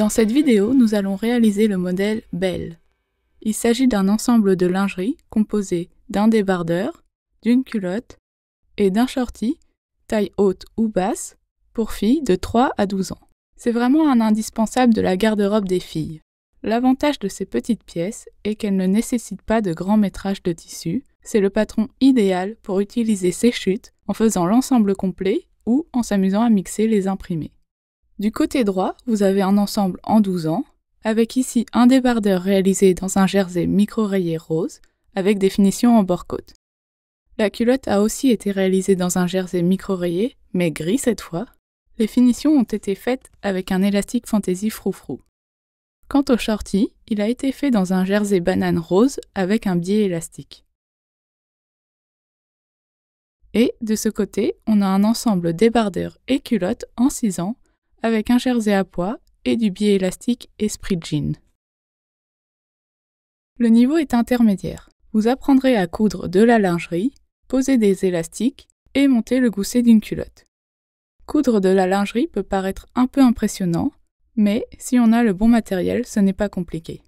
Dans cette vidéo, nous allons réaliser le modèle Belle. Il s'agit d'un ensemble de lingerie composé d'un débardeur, d'une culotte et d'un shorty, taille haute ou basse, pour filles de 3 à 12 ans. C'est vraiment un indispensable de la garde-robe des filles. L'avantage de ces petites pièces est qu'elles ne nécessitent pas de grand métrage de tissu. C'est le patron idéal pour utiliser ces chutes en faisant l'ensemble complet ou en s'amusant à mixer les imprimés. Du côté droit, vous avez un ensemble en 12 ans, avec ici un débardeur réalisé dans un jersey micro-rayé rose, avec des finitions en bord-côte. La culotte a aussi été réalisée dans un jersey micro-rayé, mais gris cette fois. Les finitions ont été faites avec un élastique fantaisie froufrou. Quant au shorty, il a été fait dans un jersey banane rose avec un biais élastique. Et de ce côté, on a un ensemble débardeur et culotte en 6 ans, avec un jersey à pois et du biais élastique Esprit Jean. Le niveau est intermédiaire. Vous apprendrez à coudre de la lingerie, poser des élastiques et monter le gousset d'une culotte. Coudre de la lingerie peut paraître un peu impressionnant, mais si on a le bon matériel, ce n'est pas compliqué.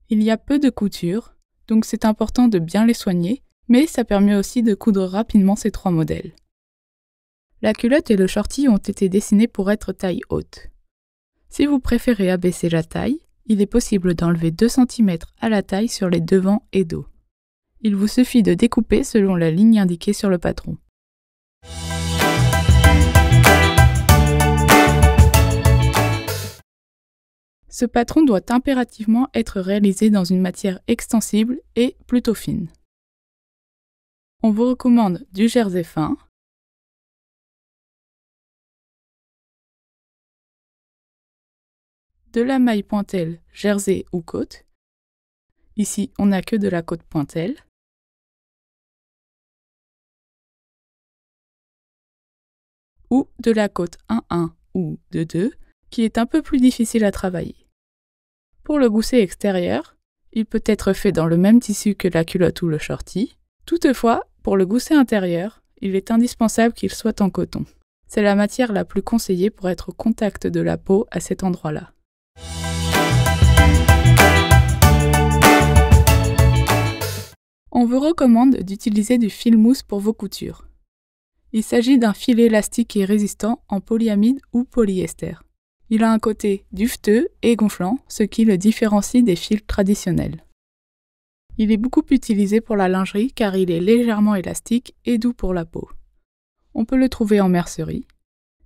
Il y a peu de coutures, donc c'est important de bien les soigner, mais ça permet aussi de coudre rapidement ces 3 modèles. La culotte et le shorty ont été dessinés pour être taille haute. Si vous préférez abaisser la taille, il est possible d'enlever 2 cm à la taille sur les devants et dos. Il vous suffit de découper selon la ligne indiquée sur le patron. Ce patron doit impérativement être réalisé dans une matière extensible et plutôt fine. On vous recommande du jersey fin, de la maille pointelle jersey ou côte. Ici, on n'a que de la côte pointelle. Ou de la côte 1-1 ou 2-2, qui est un peu plus difficile à travailler. Pour le gousset extérieur, il peut être fait dans le même tissu que la culotte ou le shorty. Toutefois, pour le gousset intérieur, il est indispensable qu'il soit en coton. C'est la matière la plus conseillée pour être au contact de la peau à cet endroit-là. On vous recommande d'utiliser du fil mousse pour vos coutures. Il s'agit d'un fil élastique et résistant en polyamide ou polyester. Il a un côté duveteux et gonflant, ce qui le différencie des fils traditionnels. Il est beaucoup utilisé pour la lingerie car il est légèrement élastique et doux pour la peau. On peut le trouver en mercerie.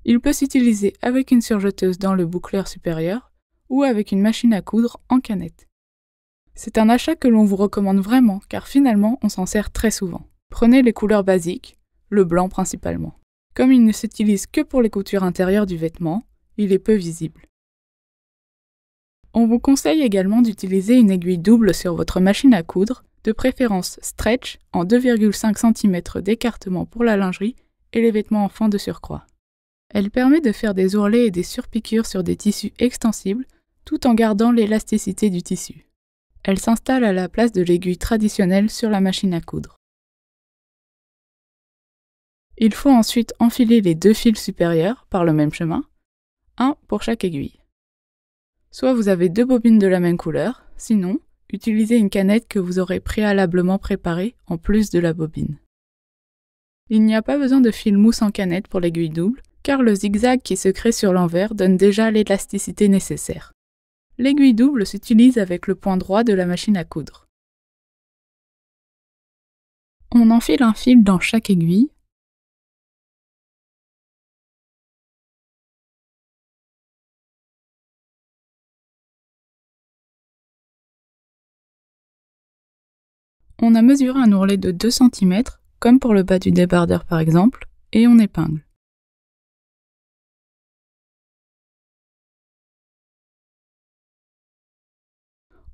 Il peut s'utiliser avec une surjeteuse dans le boucleur supérieur ou avec une machine à coudre en canette. C'est un achat que l'on vous recommande vraiment car finalement on s'en sert très souvent. Prenez les couleurs basiques, le blanc principalement. Comme il ne s'utilise que pour les coutures intérieures du vêtement, il est peu visible. On vous conseille également d'utiliser une aiguille double sur votre machine à coudre, de préférence stretch en 2,5 cm d'écartement pour la lingerie et les vêtements enfants de surcroît. Elle permet de faire des ourlets et des surpiqûres sur des tissus extensibles tout en gardant l'élasticité du tissu. Elle s'installe à la place de l'aiguille traditionnelle sur la machine à coudre. Il faut ensuite enfiler les 2 fils supérieurs par le même chemin, un pour chaque aiguille. Soit vous avez 2 bobines de la même couleur, sinon, utilisez une canette que vous aurez préalablement préparée en plus de la bobine. Il n'y a pas besoin de fil mousse en canette pour l'aiguille double, car le zigzag qui se crée sur l'envers donne déjà l'élasticité nécessaire. L'aiguille double s'utilise avec le point droit de la machine à coudre. On enfile un fil dans chaque aiguille. On a mesuré un ourlet de 2 cm, comme pour le bas du débardeur par exemple, et on épingle.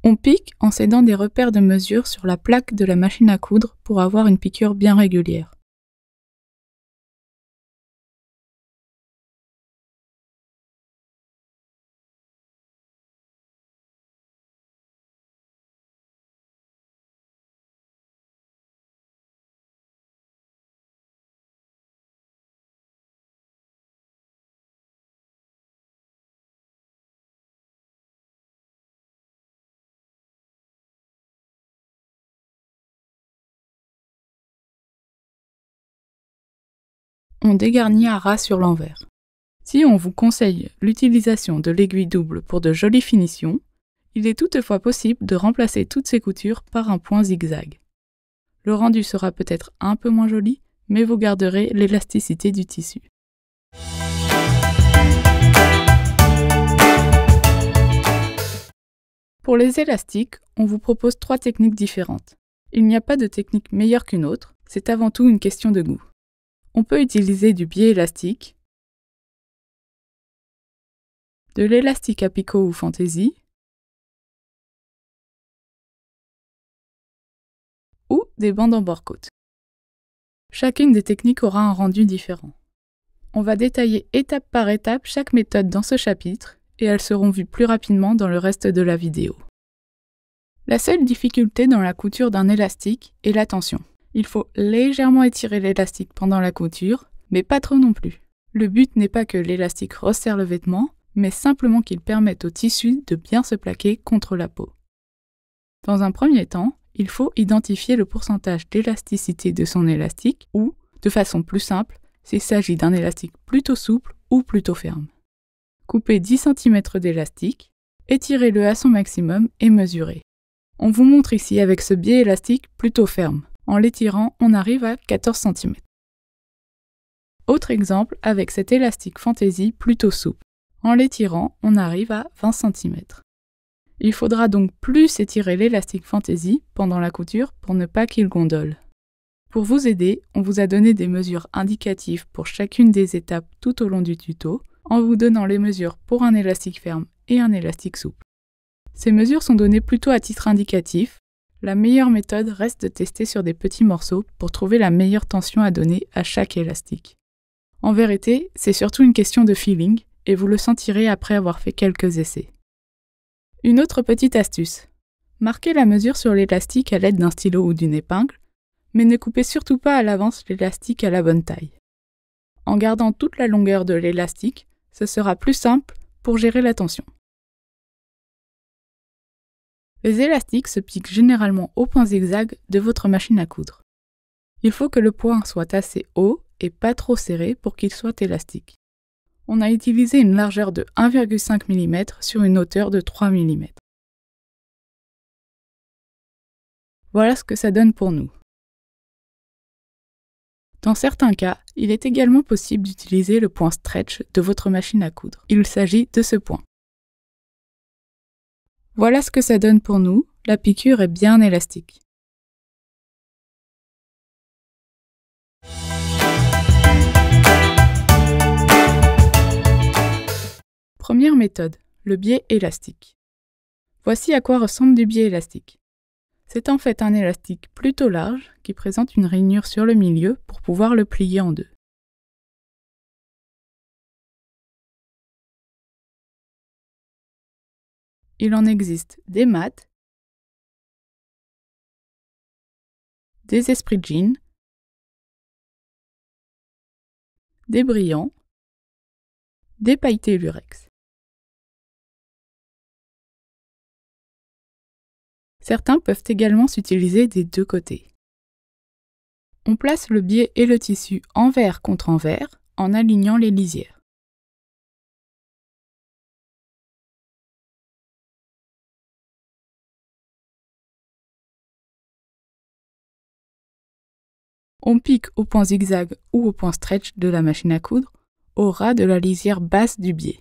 On pique en s'aidant des repères de mesure sur la plaque de la machine à coudre pour avoir une piqûre bien régulière. on dégarnit à ras sur l'envers. Si on vous conseille l'utilisation de l'aiguille double pour de jolies finitions, il est toutefois possible de remplacer toutes ces coutures par un point zigzag. Le rendu sera peut-être un peu moins joli, mais vous garderez l'élasticité du tissu. Pour les élastiques, on vous propose 3 techniques différentes. Il n'y a pas de technique meilleure qu'une autre, c'est avant tout une question de goût. On peut utiliser du biais élastique, de l'élastique à picot ou fantaisie, ou des bandes en bord-côte. Chacune des techniques aura un rendu différent. On va détailler étape par étape chaque méthode dans ce chapitre et elles seront vues plus rapidement dans le reste de la vidéo. La seule difficulté dans la couture d'un élastique est la tension. Il faut légèrement étirer l'élastique pendant la couture, mais pas trop non plus. Le but n'est pas que l'élastique resserre le vêtement, mais simplement qu'il permette au tissu de bien se plaquer contre la peau. Dans un premier temps, il faut identifier le pourcentage d'élasticité de son élastique ou, de façon plus simple, s'il s'agit d'un élastique plutôt souple ou plutôt ferme. Coupez 10 cm d'élastique, étirez-le à son maximum et mesurez. On vous montre ici avec ce biais élastique plutôt ferme. En l'étirant, on arrive à 14 cm. Autre exemple avec cet élastique fantaisie plutôt souple. En l'étirant, on arrive à 20 cm. Il faudra donc plus étirer l'élastique fantaisie pendant la couture pour ne pas qu'il gondole. Pour vous aider, on vous a donné des mesures indicatives pour chacune des étapes tout au long du tuto, en vous donnant les mesures pour un élastique ferme et un élastique souple. Ces mesures sont données plutôt à titre indicatif. La meilleure méthode reste de tester sur des petits morceaux pour trouver la meilleure tension à donner à chaque élastique. En vérité, c'est surtout une question de feeling et vous le sentirez après avoir fait quelques essais. Une autre petite astuce. Marquez la mesure sur l'élastique à l'aide d'un stylo ou d'une épingle, mais ne coupez surtout pas à l'avance l'élastique à la bonne taille. En gardant toute la longueur de l'élastique, ce sera plus simple pour gérer la tension. Les élastiques se piquent généralement au point zigzag de votre machine à coudre. Il faut que le point soit assez haut et pas trop serré pour qu'il soit élastique. On a utilisé une largeur de 1,5 mm sur une hauteur de 3 mm. Voilà ce que ça donne pour nous. Dans certains cas, il est également possible d'utiliser le point stretch de votre machine à coudre. Il s'agit de ce point. Voilà ce que ça donne pour nous, la piqûre est bien élastique. Première méthode, le biais élastique. Voici à quoi ressemble du biais élastique. C'est en fait un élastique plutôt large qui présente une rainure sur le milieu pour pouvoir le plier en deux. Il en existe des mats, des esprits de jean, des brillants, des pailletés lurex. Certains peuvent également s'utiliser des deux côtés. On place le biais et le tissu envers contre envers en alignant les lisières. On pique au point zigzag ou au point stretch de la machine à coudre au ras de la lisière basse du biais.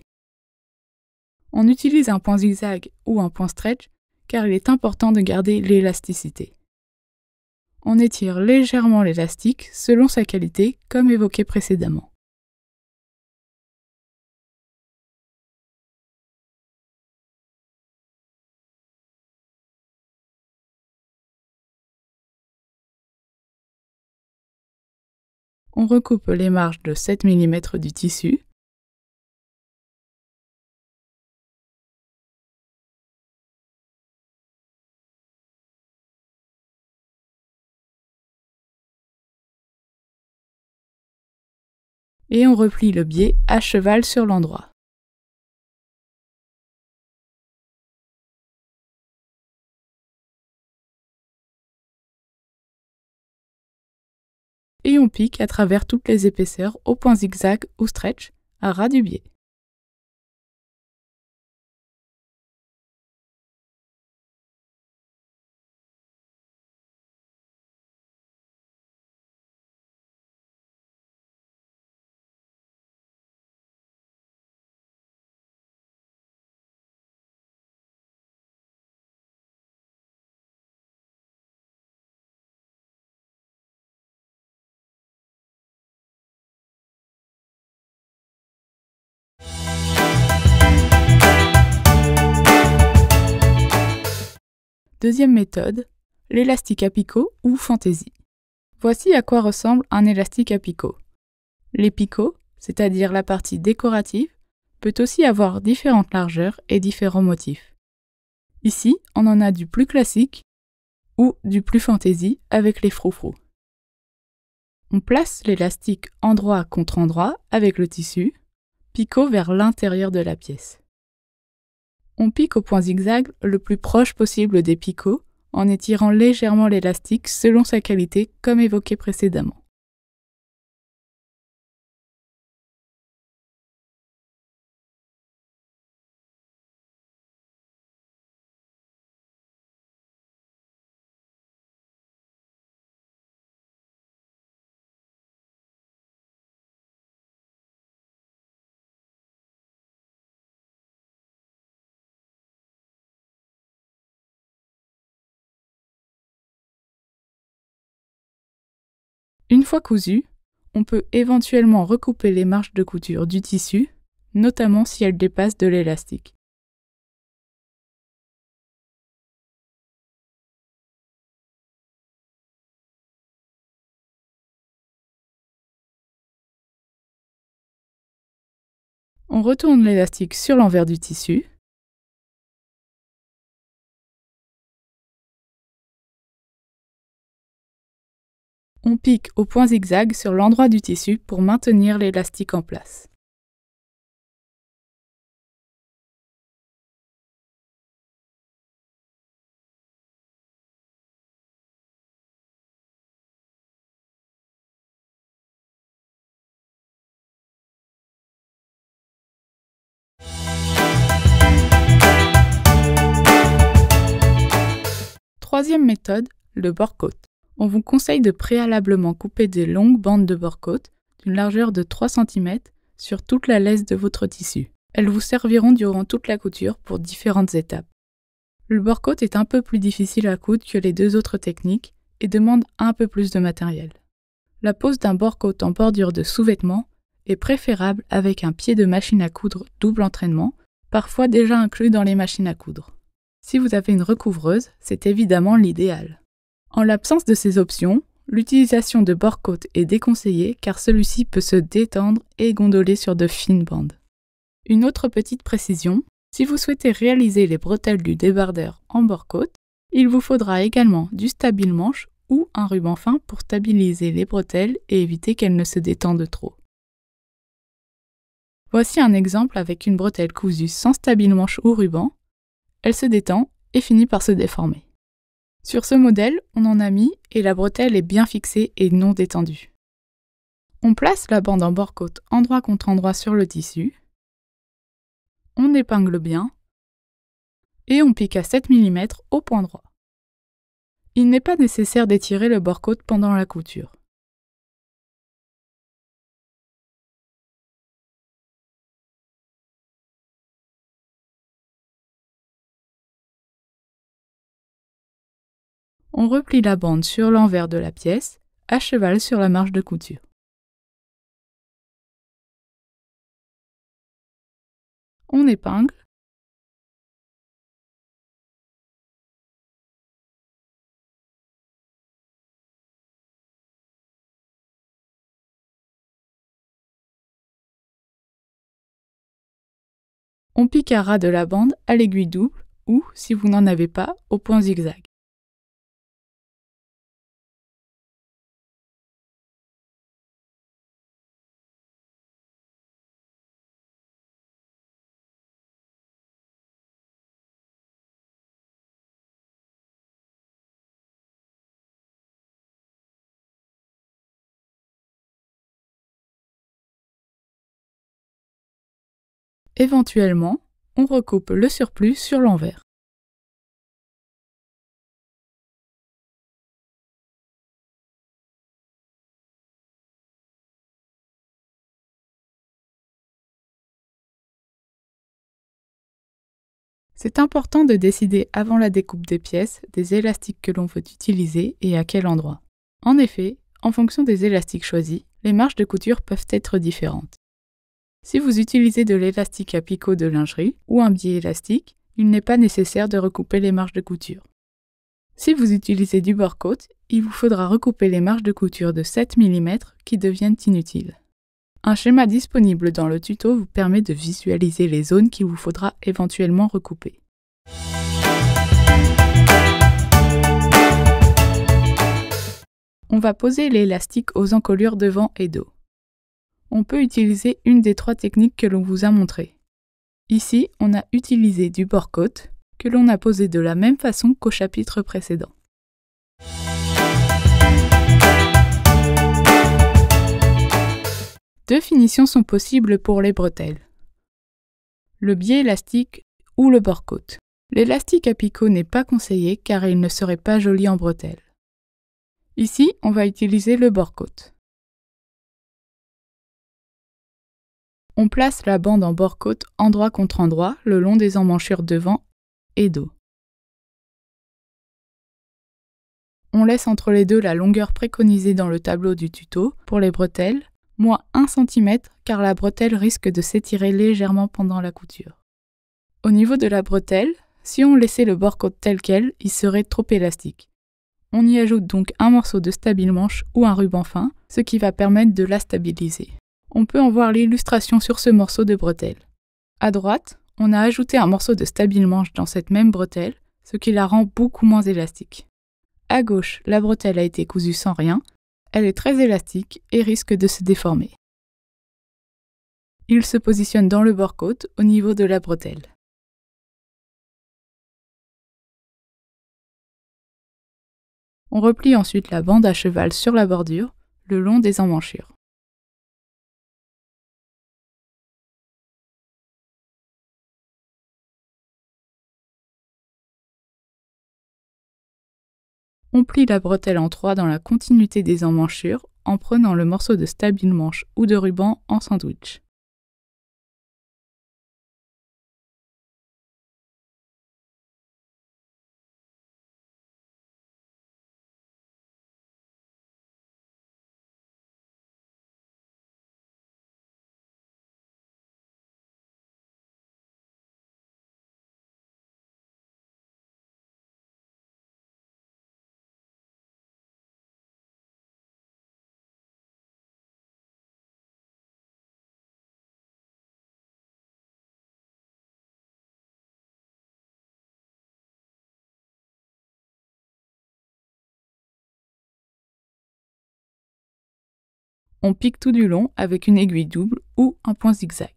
On utilise un point zigzag ou un point stretch car il est important de garder l'élasticité. On étire légèrement l'élastique selon sa qualité comme évoqué précédemment. On recoupe les marges de 7 mm du tissu. Et on replie le biais à cheval sur l'endroit. et on pique à travers toutes les épaisseurs au point zigzag ou stretch à ras du biais. Deuxième méthode, l'élastique à picot ou fantaisie. Voici à quoi ressemble un élastique à picot. Les picots, c'est-à-dire la partie décorative, peut aussi avoir différentes largeurs et différents motifs. Ici, on en a du plus classique ou du plus fantaisie avec les froufrous. On place l'élastique endroit contre endroit avec le tissu, picot vers l'intérieur de la pièce. On pique au point zigzag le plus proche possible des picots en étirant légèrement l'élastique selon sa qualité comme évoqué précédemment. Une fois cousu, on peut éventuellement recouper les marges de couture du tissu, notamment si elles dépassent de l'élastique. On retourne l'élastique sur l'envers du tissu. On pique au point zigzag sur l'endroit du tissu pour maintenir l'élastique en place. Troisième méthode, le bord-côte. On vous conseille de préalablement couper des longues bandes de bord-côte d'une largeur de 3 cm sur toute la laisse de votre tissu. Elles vous serviront durant toute la couture pour différentes étapes. Le bord-côte est un peu plus difficile à coudre que les deux autres techniques et demande un peu plus de matériel. La pose d'un bord-côte en bordure de sous-vêtement est préférable avec un pied de machine à coudre double entraînement, parfois déjà inclus dans les machines à coudre. Si vous avez une recouvreuse, c'est évidemment l'idéal. En l'absence de ces options, l'utilisation de bord-côte est déconseillée car celui-ci peut se détendre et gondoler sur de fines bandes. Une autre petite précision, si vous souhaitez réaliser les bretelles du débardeur en bord-côte, il vous faudra également du stabile-manche ou un ruban fin pour stabiliser les bretelles et éviter qu'elles ne se détendent trop. Voici un exemple avec une bretelle cousue sans stabile-manche ou ruban. Elle se détend et finit par se déformer. Sur ce modèle, on en a mis et la bretelle est bien fixée et non détendue. On place la bande en bord-côte endroit contre endroit sur le tissu. On épingle bien et on pique à 7 mm au point droit. Il n'est pas nécessaire d'étirer le bord-côte pendant la couture. On replie la bande sur l'envers de la pièce, à cheval sur la marge de couture. On épingle. On pique à ras de la bande à l'aiguille double ou, si vous n'en avez pas, au point zigzag. Éventuellement, on recoupe le surplus sur l'envers. C'est important de décider avant la découpe des pièces des élastiques que l'on veut utiliser et à quel endroit. En effet, en fonction des élastiques choisis, les marges de couture peuvent être différentes. Si vous utilisez de l'élastique à picot de lingerie ou un biais élastique, il n'est pas nécessaire de recouper les marges de couture. Si vous utilisez du bord-côte, il vous faudra recouper les marges de couture de 7 mm qui deviennent inutiles. Un schéma disponible dans le tuto vous permet de visualiser les zones qu'il vous faudra éventuellement recouper. On va poser l'élastique aux encolures devant et dos. On peut utiliser une des 3 techniques que l'on vous a montrées. Ici, on a utilisé du bord-côte, que l'on a posé de la même façon qu'au chapitre précédent. Deux finitions sont possibles pour les bretelles. Le biais élastique ou le bord-côte. L'élastique à picot n'est pas conseillé car il ne serait pas joli en bretelles. Ici, on va utiliser le bord-côte. On place la bande en bord-côte endroit contre endroit le long des emmanchures devant et dos. On laisse entre les deux la longueur préconisée dans le tableau du tuto pour les bretelles, moins 1 cm car la bretelle risque de s'étirer légèrement pendant la couture. Au niveau de la bretelle, si on laissait le bord-côte tel quel, il serait trop élastique. On y ajoute donc un morceau de stabile-manche ou un ruban fin, ce qui va permettre de la stabiliser. On peut en voir l'illustration sur ce morceau de bretelle. À droite, on a ajouté un morceau de stabile-manche dans cette même bretelle, ce qui la rend beaucoup moins élastique. À gauche, la bretelle a été cousue sans rien, elle est très élastique et risque de se déformer. Il se positionne dans le bord-côte au niveau de la bretelle. On replie ensuite la bande à cheval sur la bordure, le long des emmanchures. On plie la bretelle en 3 dans la continuité des emmanchures en prenant le morceau de stabile-manche ou de ruban en sandwich. On pique tout du long avec une aiguille double ou un point zigzag.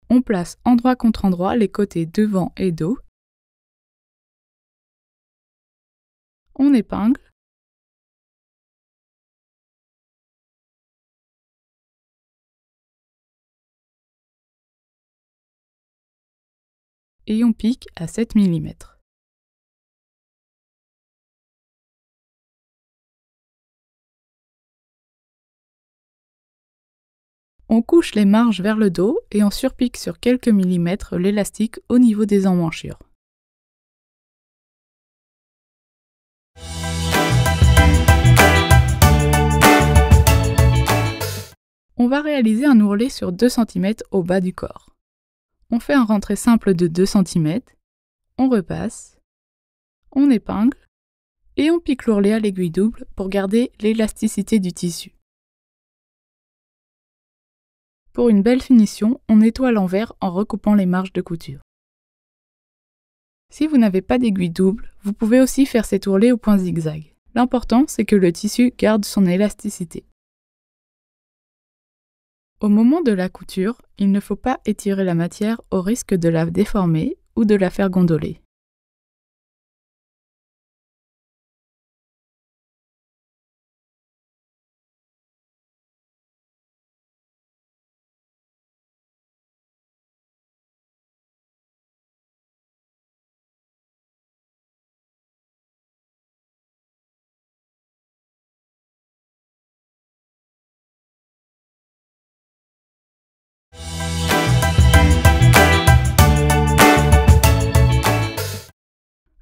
On place endroit contre endroit les côtés devant et dos. On épingle. Et on pique à 7 mm. On couche les marges vers le dos et on surpique sur quelques millimètres l'élastique au niveau des emmanchures. On va réaliser un ourlet sur 2 cm au bas du corps. On fait un rentré simple de 2 cm, on repasse, on épingle et on pique l'ourlet à l'aiguille double pour garder l'élasticité du tissu. Pour une belle finition, on nettoie l'envers en recoupant les marges de couture. Si vous n'avez pas d'aiguille double, vous pouvez aussi faire cet ourlet au point zigzag. L'important, c'est que le tissu garde son élasticité. Au moment de la couture, il ne faut pas étirer la matière au risque de la déformer ou de la faire gondoler.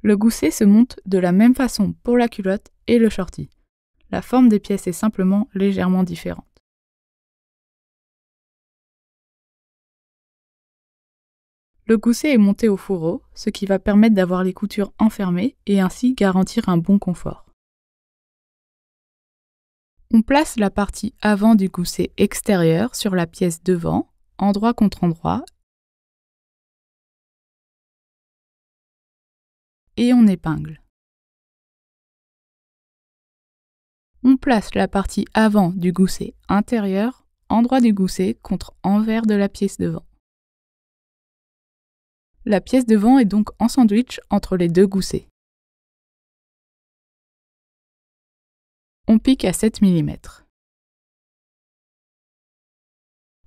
Le gousset se monte de la même façon pour la culotte et le shorty. La forme des pièces est simplement légèrement différente. Le gousset est monté au fourreau, ce qui va permettre d'avoir les coutures enfermées et ainsi garantir un bon confort. On place la partie avant du gousset extérieur sur la pièce devant, endroit contre endroit, et on épingle. On place la partie avant du gousset intérieur, endroit du gousset contre envers de la pièce devant. La pièce devant est donc en sandwich entre les deux goussets. On pique à 7 mm.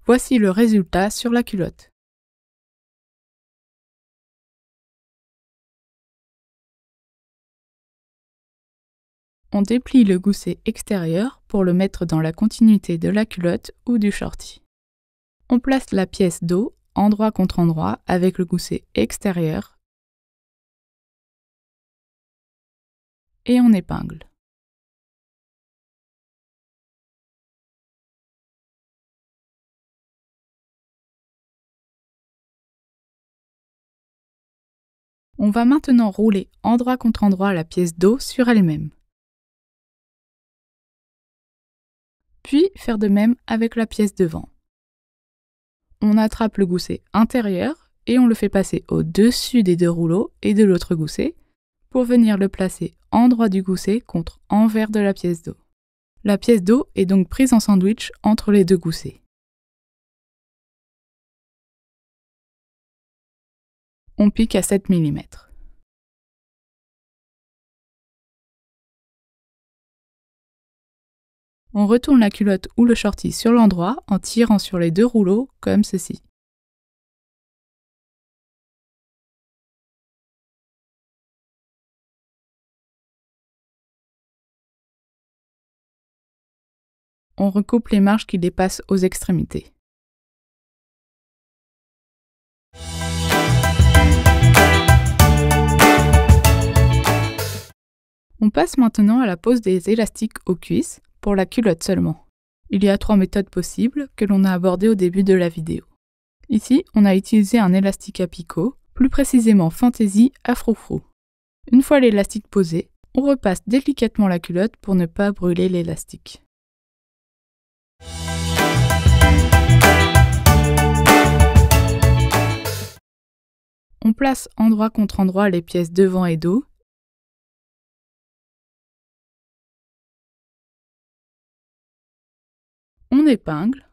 Voici le résultat sur la culotte. On déplie le gousset extérieur pour le mettre dans la continuité de la culotte ou du shorty. On place la pièce dos endroit contre endroit avec le gousset extérieur et on épingle. On va maintenant rouler endroit contre endroit la pièce dos sur elle-même. Puis faire de même avec la pièce devant. On attrape le gousset intérieur et on le fait passer au-dessus des deux rouleaux et de l'autre gousset pour venir le placer endroit du gousset contre envers de la pièce dos. La pièce dos est donc prise en sandwich entre les deux goussets. On pique à 7 mm. On retourne la culotte ou le shorty sur l'endroit en tirant sur les deux rouleaux comme ceci. On recoupe les marges qui dépassent aux extrémités. On passe maintenant à la pose des élastiques aux cuisses, pour la culotte seulement. Il y a 3 méthodes possibles que l'on a abordées au début de la vidéo. Ici, on a utilisé un élastique à picot, plus précisément Fantasy à froufrou. Une fois l'élastique posé, on repasse délicatement la culotte pour ne pas brûler l'élastique. On place endroit contre endroit les pièces devant et dos. On épingle.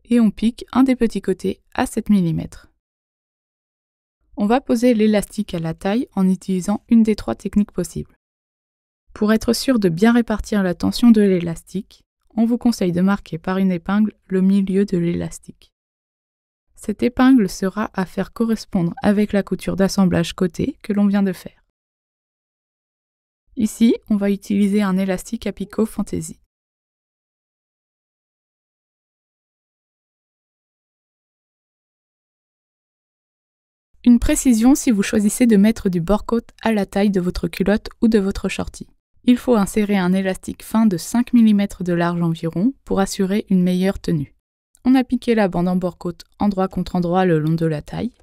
Et on pique un des petits côtés à 7 mm. On va poser l'élastique à la taille en utilisant une des 3 techniques possibles. Pour être sûr de bien répartir la tension de l'élastique, on vous conseille de marquer par une épingle le milieu de l'élastique. Cette épingle sera à faire correspondre avec la couture d'assemblage côté que l'on vient de faire. Ici, on va utiliser un élastique à picot Fantasy. Une précision si vous choisissez de mettre du bord-côte à la taille de votre culotte ou de votre shorty. Il faut insérer un élastique fin de 5 mm de large environ pour assurer une meilleure tenue. On a piqué la bande en bord-côte endroit contre endroit le long de la taille.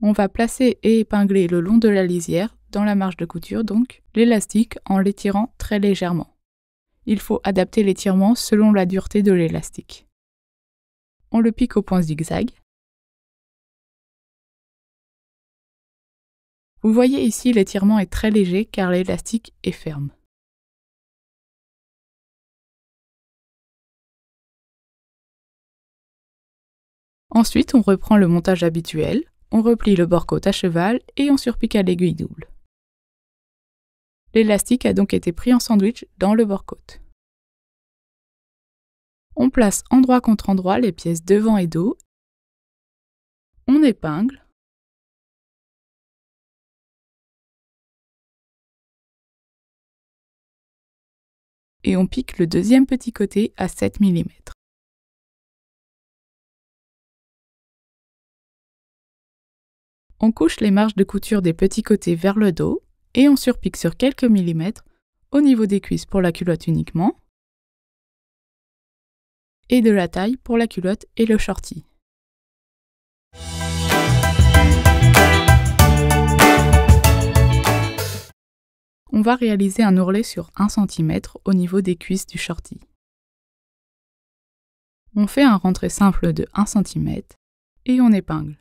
On va placer et épingler le long de la lisière, dans la marge de couture donc, l'élastique en l'étirant très légèrement. Il faut adapter l'étirement selon la dureté de l'élastique. On le pique au point zigzag. Vous voyez ici l'étirement est très léger car l'élastique est ferme. Ensuite, on reprend le montage habituel, on replie le bord-côte à cheval et on surpique à l'aiguille double. L'élastique a donc été pris en sandwich dans le bord-côte. On place endroit contre endroit les pièces devant et dos. On épingle. Et on pique le deuxième petit côté à 7 mm. On couche les marges de couture des petits côtés vers le dos et on surpique sur quelques millimètres au niveau des cuisses pour la culotte uniquement et de la taille pour la culotte et le shorty. On va réaliser un ourlet sur 1 cm au niveau des cuisses du shorty. On fait un rentré simple de 1 cm et on épingle.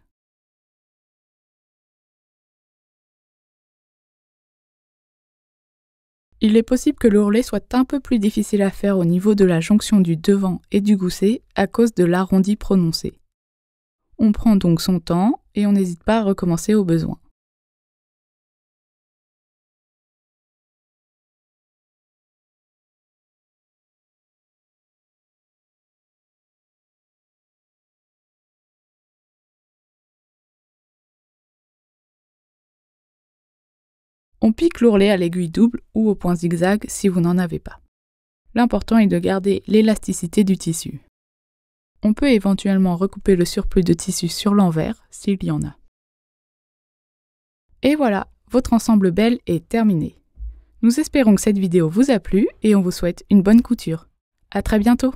Il est possible que l'ourlet soit un peu plus difficile à faire au niveau de la jonction du devant et du gousset à cause de l'arrondi prononcé. On prend donc son temps et on n'hésite pas à recommencer au besoin. On pique l'ourlet à l'aiguille double ou au point zigzag si vous n'en avez pas. L'important est de garder l'élasticité du tissu. On peut éventuellement recouper le surplus de tissu sur l'envers s'il y en a. Et voilà, votre ensemble belle est terminé. Nous espérons que cette vidéo vous a plu et on vous souhaite une bonne couture. À très bientôt!